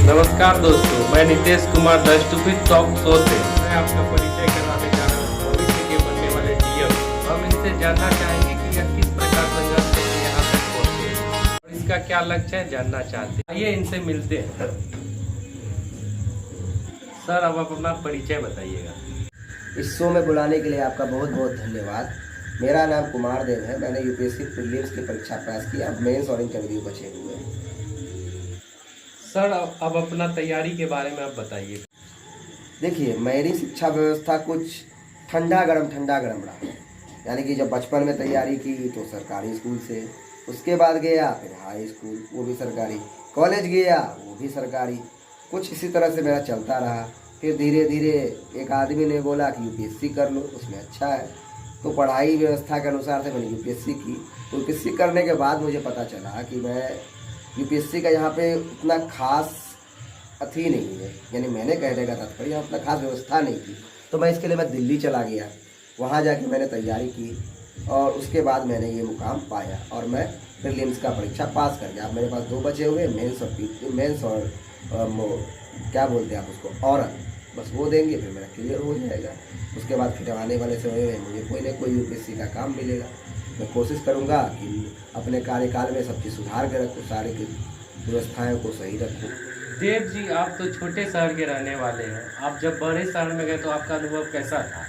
नमस्कार दोस्तों, मैं Nitesh Kumar the stupid talk show से मैं आपका परिचय कराने जा रहा हूँ भविष्य के बनने वाले डीएम। हम इनसे जानना चाहेंगे कि यह किस प्रकार संघर्ष से यहाँ तक पहुँचे और इसका क्या लक्ष्य है जानना चाहते हैं। आइए इनसे मिलते हैं। सर, अब आप अपना परिचय बताइएगा। इस शो में बुलाने के लिए आपका बहुत बहुत धन्यवाद। मेरा नाम कुमार देव है। मैंने यूपीएससी प्रीलिम्स की परीक्षा पास की। अब मेंस और इंटरव्यू बचे हुए हैं। सर, अब अपना तैयारी के बारे में आप बताइए। देखिए, मेरी शिक्षा व्यवस्था कुछ ठंडा गरम रहा। यानी कि जब बचपन में तैयारी की तो सरकारी स्कूल से, उसके बाद गया फिर हाई स्कूल, वो भी सरकारी, कॉलेज गया वो भी सरकारी। कुछ इसी तरह से मेरा चलता रहा। फिर धीरे धीरे एक आदमी ने बोला कि यूपीएससी कर लो, उसमें अच्छा है। तो पढ़ाई व्यवस्था के अनुसार से मैंने यूपीएससी की। तो यूपीएससी करने के बाद मुझे पता चला कि मैं यूपीएससी का यहाँ पे उतना खास अथी नहीं है, यानी मैंने कहने का तात्पर्य यहाँ उतना खास व्यवस्था नहीं थी। तो मैं इसके लिए मैं दिल्ली चला गया। वहाँ जाके मैंने तैयारी की और उसके बाद मैंने ये मुकाम पाया और मैं प्रीलिम्स का परीक्षा पास कर गया। अब मेरे पास 2 बचे हुए, मेंस और क्या बोलते हैं आप उसको, और बस वो देंगे फिर मेरा क्लियर हो जाएगा। उसके बाद फिर आने वाले समय में मुझे कोई ना कोई यूपीएससी का काम मिलेगा। मैं कोशिश करूंगा कि अपने कार्यकाल में सब चीज़ सुधार के रखूँ, सारी व्यवस्थाओं को सही रखूँ। देव जी, आप तो छोटे शहर के रहने वाले हैं। आप जब बड़े शहर में गए तो आपका अनुभव कैसा था?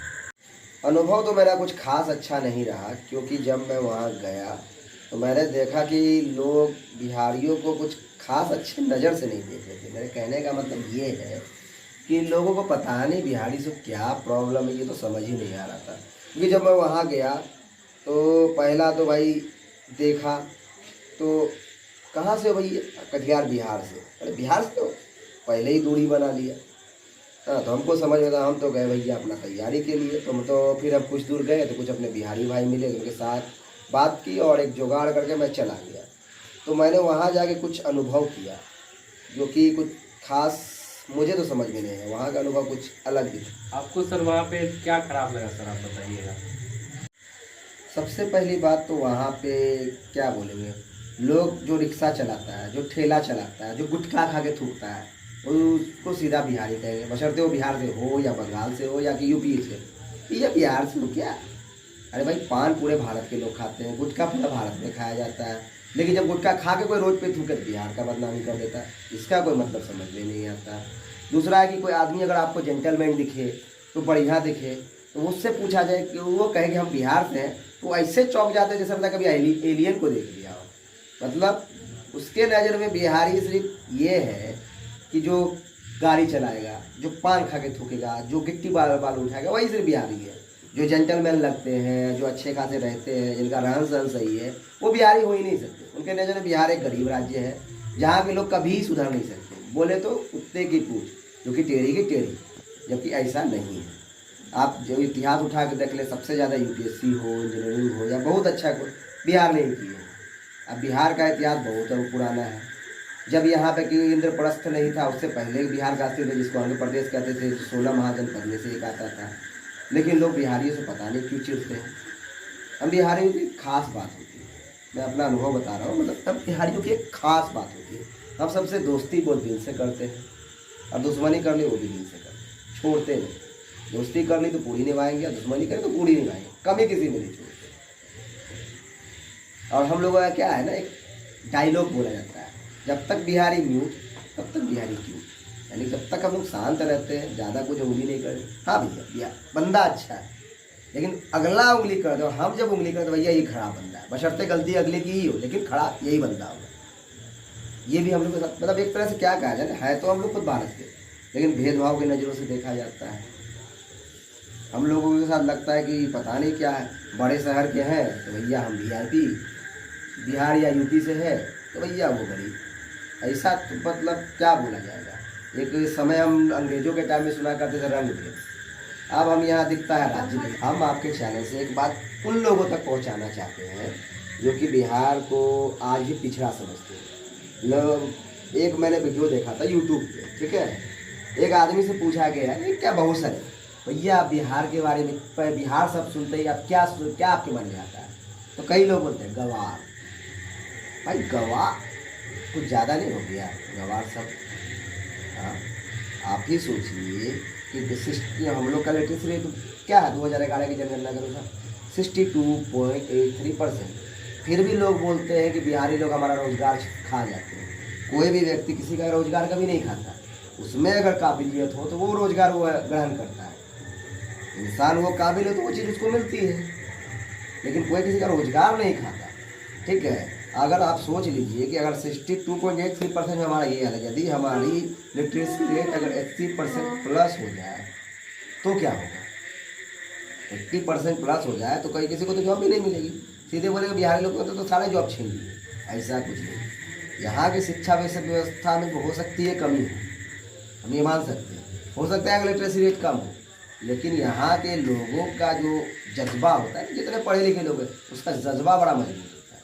अनुभव तो मेरा कुछ खास अच्छा नहीं रहा, क्योंकि जब मैं वहाँ गया तो मैंने देखा कि लोग बिहारियों को कुछ खास अच्छे नज़र से नहीं देख रहे थे। मेरे कहने का मतलब ये है कि लोगों को पता नहीं बिहारी से क्या प्रॉब्लम है, ये तो समझ ही नहीं आ रहा था। क्योंकि जब मैं वहाँ गया तो पहला तो भाई देखा तो कहाँ से हो भाई? कटिहार, बिहार से। अरे बिहार से? तो पहले ही दूरी बना लिया। हाँ, तो हमको समझ में था, हम तो गए भैया अपना तैयारी के लिए। तो फिर हम कुछ दूर गए तो कुछ अपने बिहारी भाई मिले, उनके साथ बात की और एक जुगाड़ करके मैं चला गया। तो मैंने वहाँ जाके कुछ अनुभव किया जो कि कुछ खास मुझे तो समझ में नहीं है। वहाँ का अनुभव कुछ अलग ही था। आपको सर वहाँ पे क्या खराब लगा सर, आप बताइएगा। सबसे पहली बात तो वहाँ पे क्या बोलेंगे, लोग जो रिक्शा चलाता है, जो ठेला चलाता है, जो गुटखा खा के थूकता है, उसको सीधा बिहारी कहेंगे, बशर्ते वो बिहार से हो या बंगाल से हो या कि यूपी से। ये बिहार से हो क्या? अरे भाई, पान पूरे भारत के लोग खाते हैं, गुटखा पूरा भारत में खाया जाता है। लेकिन जब गुटखा खा के कोई रोड पे थूके तो बिहार का बदनामी कर देता है। इसका कोई मतलब समझ में नहीं आता। दूसरा है कि कोई आदमी अगर आपको जेंटलमैन दिखे, तो बढ़िया दिखे, तो उससे पूछा जाए कि वो कहे कि हम बिहार से हैं, तो ऐसे चौंक जाते हैं जैसे मतलब कभी एलियन को देख लिया हो। मतलब उसके नज़र में बिहारी सिर्फ ये है कि जो गाड़ी चलाएगा, जो पान खा के थूकेगा, जो गिट्टी बालू उठाएगा, वही सिर्फ बिहारी है। जो जेंटलमैन लगते हैं, जो अच्छे खासे रहते हैं, जिनका रहन सहन सही है, वो बिहारी हो ही नहीं सकते। उनके नज़र में बिहार एक गरीब राज्य है जहाँ के लोग कभी सुधर नहीं सकते। बोले तो कुत्ते की पूछ जो कि टेढ़ी की टेढ़ी, जबकि ऐसा नहीं है। आप जो इतिहास उठा के देख ले, सबसे ज़्यादा यूपीएससी हो, इंजीनियरिंग हो या बहुत अच्छा को बिहार ने ही की है। अब बिहार का इतिहास बहुत पुराना है। जब यहाँ पे कि इंद्रप्रस्थ नहीं था, उससे पहले बिहार का अस्तित्व, जिसको आंध्र प्रदेश कहते थे, 16 महाजनपद में से एक आता था। लेकिन लोग बिहारियों से पता नहीं क्यों चिढ़ते हैं। हम बिहारियों की खास बात होती है, मैं अपना अनुभव बता रहा हूँ, मतलब हम बिहारियों की एक खास बात होती है। हम सबसे दोस्ती बहुत दिल से करते हैं और दुश्मनी कर ली वो भी दिल से करते हैं, छोड़ते नहीं। दोस्ती कर ली तो पूरी निभाएंगे और दुश्मनी करें तो पूरी निभाएंगे, कभी किसी में नहीं छोड़ते। और हम लोगों का क्या है ना, एक डायलॉग बोला जाता है, जब तक बिहारी म्यूट तब तक बिहारी क्यूट। यानी जब तक हम लोग शांत रहते हैं, ज़्यादा कुछ उंगली नहीं करें, हाँ भैया बंदा अच्छा है, लेकिन अगला उंगली कर दो, हम जब उंगली कर दो भैया ये खराब बंदा है, बशर्ते गलती अगले की ही हो, लेकिन खराब यही बंदा होगा। ये भी हम लोग के साथ, मतलब एक तरह से क्या कहा जाए, है तो हम लोग खुद भारत के, लेकिन भेदभाव की नज़रों से देखा जाता है। हम लोगों के साथ लगता है कि पता नहीं क्या है, बड़े शहर के हैं तो भैया हम वीआईपी, बिहार या यूपी से है तो भैया वो गरीब। ऐसा तो मतलब क्या बोला जाएगा। एक समय हम अंग्रेजों के टाइम में सुना करते थे रंग भेद, अब हम यहाँ दिखता है राज्य भेद। हम आपके चैनल से एक बात उन लोगों तक पहुँचाना चाहते हैं जो कि बिहार को आज भी पिछड़ा समझते हैं। लोग, एक मैंने वीडियो देखा था यूट्यूब पे, ठीक है, एक आदमी से पूछा गया ये क्या बहुत सारे भैया बिहार के बारे में, बिहार सब सुनते ही आप क्या आपके मन में आता है? तो कई लोग बोलते हैं गवार। भाई गवार कुछ ज़्यादा नहीं हो गया? गवार सब हाँ, आप ही सोचिए कि विशिष्ट हम लोग का लिटरेसी रेट क्या है 2011 की जनगणना के अनुसार 62.83%। फिर भी लोग बोलते हैं कि बिहारी लोग हमारा रोजगार खा जाते हैं। कोई भी व्यक्ति किसी का रोजगार कभी नहीं खाता, उसमें अगर काबिलियत हो तो वो रोजगार वो ग्रहण करता है। इंसान वो काबिल हो तो वो चीज़ उसको मिलती है, लेकिन कोई किसी का रोजगार नहीं खाता। ठीक है, अगर आप सोच लीजिए कि अगर 62.83% में हमारा ये है, यदि हमारी लिटरेसी रेट अगर 80% प्लस हो जाए तो क्या होगा? 80% प्लस हो जाए तो कहीं किसी को तो जॉब भी नहीं मिलेगी। सीधे बोलेगा बिहारी लोग को तो सारे जॉब छीन लिए। ऐसा कुछ नहीं। यहाँ की शिक्षा व्यवस्था में हो सकती है कमी, हम ये मान सकते हैं। हो सकता है अगर लिटरेसी रेट कम हो, लेकिन यहाँ के लोगों का जो जज्बा होता है, जितने पढ़े लिखे लोग हैं उसका जज्बा बड़ा मजबूत होता है।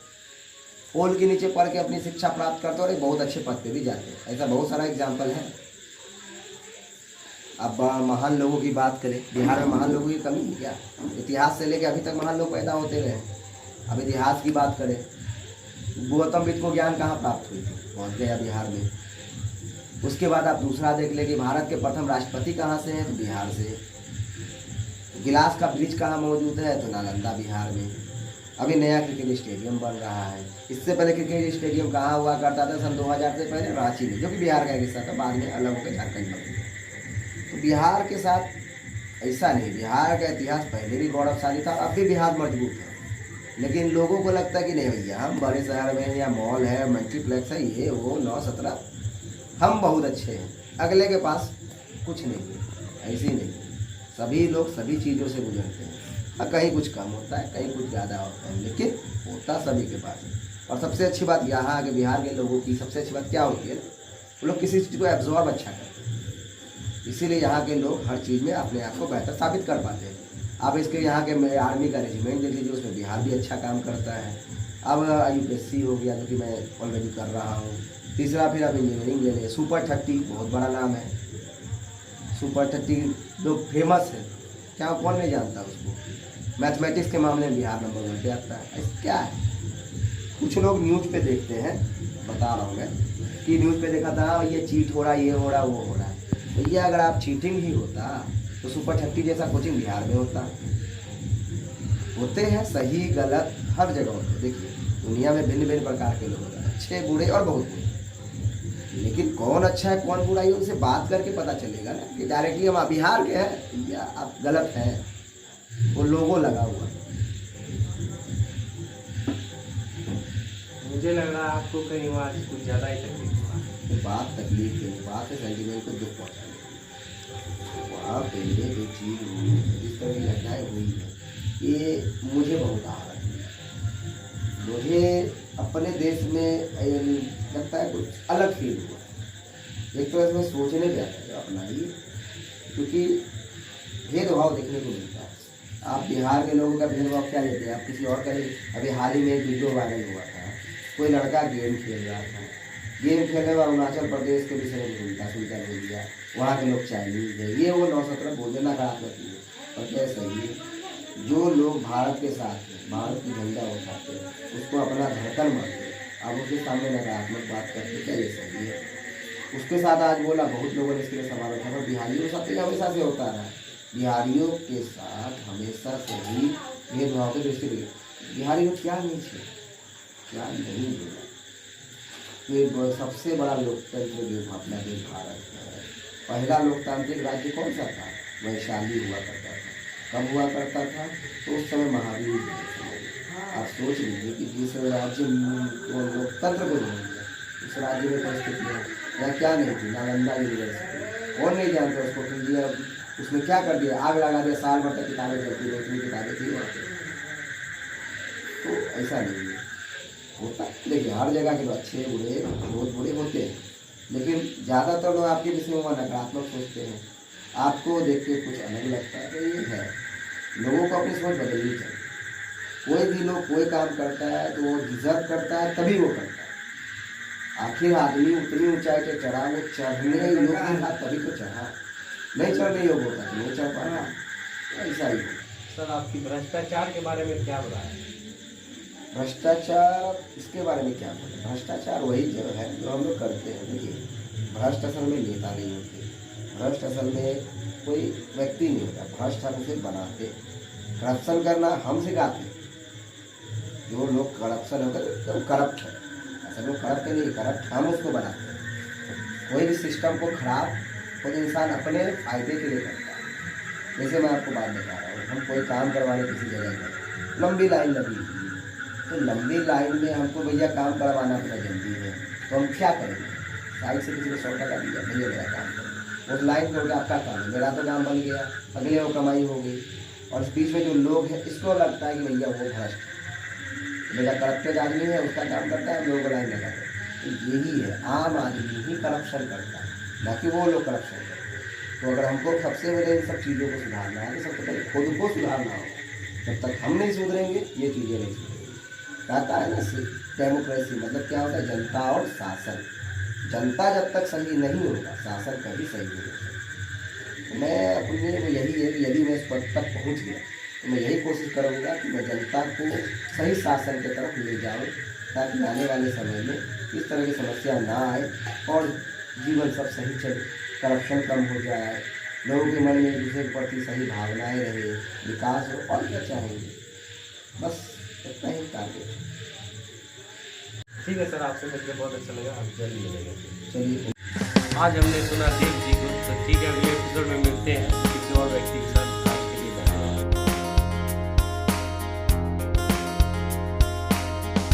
पोल के नीचे पढ़ के अपनी शिक्षा प्राप्त करते हैं और एक बहुत अच्छे पद पे भी जाते हैं। ऐसा बहुत सारा एग्जाम्पल है। अब महान लोगों की बात करें, बिहार में महान लोगों की कमी है क्या? इतिहास से लेकर अभी तक महान लोग पैदा होते रहे। अब इतिहास की बात करें, गौतम बुद्ध को ज्ञान कहाँ प्राप्त हुई थी? पहुँच गया बिहार में। उसके बाद आप दूसरा देख लें कि भारत के प्रथम राष्ट्रपति कहाँ से हैं? तो बिहार से। गिलास का ब्रिज कहाँ मौजूद है? तो नालंदा बिहार में। अभी नया क्रिकेट स्टेडियम बन रहा है। इससे पहले क्रिकेट स्टेडियम कहाँ हुआ करता था? सन 2000 से पहले रांची में, जो कि बिहार का एक हिस्सा था, बाद में अलग होकर झारखंड बन गया। तो बिहार के साथ ऐसा नहीं, बिहार का इतिहास पहले भी गौरवशाली था, अब भी बिहार मजबूत है। लेकिन लोगों को लगता है कि नहीं भैया, हम बड़े शहर में या मॉल है, मल्टीप्लेक्स है, ये वो 9-17, हम बहुत अच्छे हैं, अगले के पास कुछ नहीं है। ऐसे ही नहीं, सभी लोग सभी चीज़ों से गुजरते हैं। कहीं कुछ कम होता है, कहीं कुछ ज़्यादा होता है, लेकिन होता सभी के पास है। और सबसे अच्छी बात यहाँ के बिहार के लोगों की सबसे अच्छी बात क्या होती है? वो लोग किसी चीज़ को एब्जॉर्ब अच्छा करते हैं। इसीलिए यहाँ के लोग हर चीज़ में अपने आप को बेहतर साबित कर पाते हैं। आप इसके यहाँ के आर्मी का रेजिमेंट देख लीजिए, उसमें बिहार भी अच्छा काम करता है। अब UPSC हो गया, जो कि मैं ऑलरेडी कर रहा हूँ। तीसरा फिर अब इंजीनियरिंग ले लें, सुपर 30 बहुत बड़ा नाम है। सुपर 30 लोग फेमस है, क्या कौन नहीं जानता उसको? मैथमेटिक्स के मामले में बिहार नंबर 1 पे आता है। ऐसा क्या है? कुछ लोग न्यूज़ पे देखते हैं, बता रहा हूँ मैं, कि न्यूज़ पे देखा था ये चीट हो रहा, ये हो रहा, वो हो रहा है। भैया अगर आप चीटिंग ही होता तो सुपर 30 जैसा कोचिंग बिहार में होता। होते हैं सही गलत हर जगह होते। देखिए दुनिया में भिन्न भिन्न प्रकार के लोग होते हैं, अच्छे बुरे और बहुत बुरे। लेकिन कौन अच्छा है कौन बुरा है उनसे बात करके पता चलेगा ना, कि डायरेक्टली हम बिहार के हैं या आप गलत हैं, वो लोगों लगा हुआ। मुझे लग रहा है आपको कहीं वहाँ कुछ ज़्यादा ही तकलीफ हुआ। बात तकलीफ की बात है, सेंटिमेंट को दुख पहुँचाने। वहाँ पे जो चीज़ हुई, जिस तरह की घटनाएँ हुई है, ये मुझे बहुत आहत है। मुझे अपने देश में लगता है कुछ अलग फील हुआ। एक तरह से मैं सोचने गया था अपना ही, क्योंकि भेदभाव देखने को मिलता है। आप बिहार के लोगों का भेदभाव क्या लेते हैं? आप किसी और का नहीं। अभी हाल ही में एक वीडियो वायरल हुआ था, कोई लड़का गेम खेल रहा था, गेम खेलने वाला अरुणाचल प्रदेश के विषय में घूमता सुनता बोल दिया, वहाँ के लोग चाइनीज है, ये वो 9-17 बोल देना खराब करती है। और क्या सही है? जो लोग भारत के साथ हैं, भारत की झंडा उठाते हैं, उसको अपना धड़कन मानते हैं, आप उसके सामने नकारात्मक बात करते, क्या ये सही है? उसके साथ आज बोला, बहुत लोगों ने इसके लिए सवाल उठा, पर बिहारियों के साथ हमेशा से होता रहा। बिहारियों के साथ हमेशा से ही भेदभाव के दृष्टि। बिहारी लोग क्या नहीं थे, क्या नहीं बोला। तो सबसे बड़ा लोकतंत्र जो अपना देश भारत है, पहला लोकतांत्रिक राज्य कौन सा था? वैशाली हुआ करता था। कब हुआ करता था? तो उस समय महावीर। आप सोच लीजिए कि जिस राज्य को लोकतंत्र को जोड़ दिया, उस राज्य में परिस्थितियाँ या क्या नहीं थी? नालंदा यूनिवर्सिटी, कौन नहीं जानता उसको? फिर दिया, उसने क्या कर दिया? आग लगा दिया, साल भर तक किताबें चलती रही, उतनी किताबें थी वहाँ पे। तो ऐसा नहीं है होता। देखिए हर जगह के अच्छे बुरे बहुत बुरे होते हैं, लेकिन ज़्यादातर लोग आपके विषय में नकारात्मक सोचते हैं। आपको देख के कुछ अलग लगता है, तो ये है। लोगों को अपनी सोच बदलनी चाहिए। कोई भी लोग कोई काम करता है तो वो डिजर्व करता है, तभी वो करता है। आखिर आदमी उतनी ऊंचाई पे चढ़ा, वो चढ़ने योग्य था तभी तो चढ़ा, नहीं चढ़ने योग्य होता तो नहीं चढ़ पाया। ऐसा ही सर, आपकी भ्रष्टाचार के बारे में क्या राय है? भ्रष्टाचार, इसके बारे में क्या बोले? भ्रष्टाचार वही जो है जो हम लोग करते हैं। देखिए भ्रष्ट असल में नेता नहीं होते, भ्रष्ट असल में कोई व्यक्ति नहीं होता, भ्रष्ट हम उसे बनाते। करप्शन करना हम सिखाते। जो लोग करप्शन होकर तो करप्ट है, असल में करप्ट नहीं, करप्ट हम उसको बनाते हैं। कोई भी सिस्टम को खराब कोई इंसान अपने फायदे के लिए करता है। जैसे मैं आपको बात बता रहा हूँ, हम कोई काम करवाने किसी जगह पर लंबी लाइन लगी हुई है, तो लंबी लाइन में हमको भैया काम करवाना अपना जल्दी है, तो हम क्या करेंगे? साइड से किसी को 100 टका दिया, भैया मेरा काम करो, उस लाइन में होगा आपका काम है, मेरा तो काम बन गया, अगले वो कमाई हो गई। और इस बीच में जो लोग हैं इसको लगता है कि भैया वो भ्रष्ट मेरा करप्टेड आदमी है, उसका काम करता है, हम लोगों को लाइन लगा है। तो यही है, आम आदमी ही करप्शन करता है, ना कि वो लोग करप्शन करते हैं। तो अगर हमको सबसे पहले इन सब चीज़ों को सुधारना है तो सबसे पहले खुद को सुधारना होगा। जब तक हम नहीं सुधरेंगे ये चीज़ें नहीं सुधरेंगी। कहता है ना डेमोक्रेसी मतलब क्या होता है? जनता और शासन। जनता जब तक सही नहीं होगा शासन कभी सही नहीं होगा। तो मैं अपने यही है कि यदि मैं इस पद तक पहुँच गया तो मैं यही कोशिश करूँगा कि मैं जनता को सही शासन की तरफ ले जाऊँ, ताकि आने वाले समय में इस तरह की समस्या ना आए और जीवन सब सही चले, करप्शन कम हो जाए, लोगों के मन में एक दूसरे के प्रति सही भावनाएं रहे, विकास हो। और क्या चाहेंगे? बस इतना ही टारगेट। ठीक है सर, आपसे मिलकर बहुत अच्छा लगा। आप जल्दी मिलेंगे। चलिए, आज हमने सुना देव जी को, तो ठीक है अगले एपिसोड में मिलते हैं।